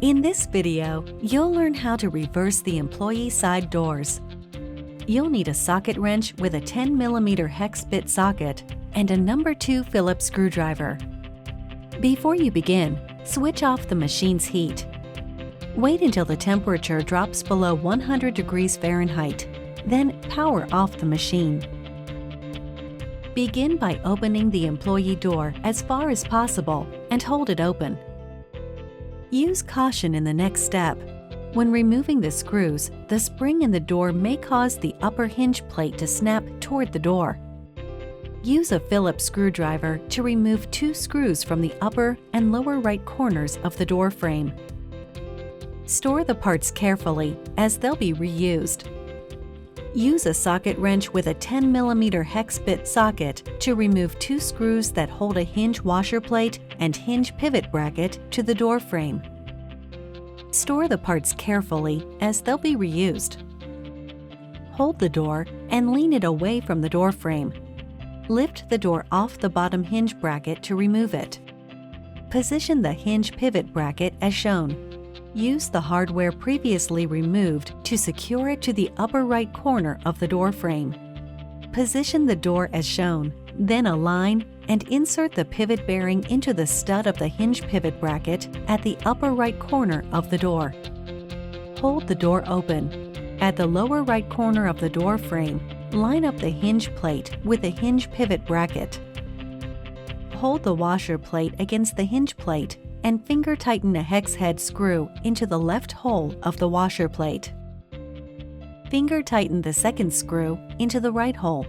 In this video, you'll learn how to reverse the employee side doors. You'll need a socket wrench with a 10mm hex bit socket and a number 2 Phillips screwdriver. Before you begin, switch off the machine's heat. Wait until the temperature drops below 100 degrees Fahrenheit, then power off the machine. Begin by opening the employee door as far as possible and hold it open. Use caution in the next step. When removing the screws, the spring in the door may cause the upper hinge plate to snap toward the door. Use a Phillips screwdriver to remove 2 screws from the upper and lower right corners of the door frame. Store the parts carefully, as they'll be reused. Use a socket wrench with a 10mm hex bit socket to remove 2 screws that hold a hinge washer plate and hinge pivot bracket to the door frame. Store the parts carefully, as they'll be reused. Hold the door and lean it away from the door frame. Lift the door off the bottom hinge bracket to remove it. Position the hinge pivot bracket as shown. Use the hardware previously removed to secure it to the upper right corner of the door frame. Position the door as shown, then align and insert the pivot bearing into the stud of the hinge pivot bracket at the upper right corner of the door. Hold the door open. At the lower right corner of the door frame, line up the hinge plate with the hinge pivot bracket. Hold the washer plate against the hinge plate and finger tighten a hex head screw into the left hole of the washer plate. Finger tighten the second screw into the right hole.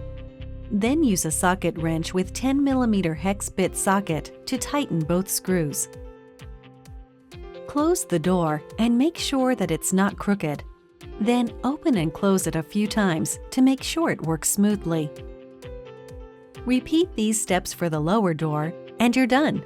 Then use a socket wrench with 10mm hex bit socket to tighten both screws. Close the door and make sure that it's not crooked. Then open and close it a few times to make sure it works smoothly. Repeat these steps for the lower door and you're done.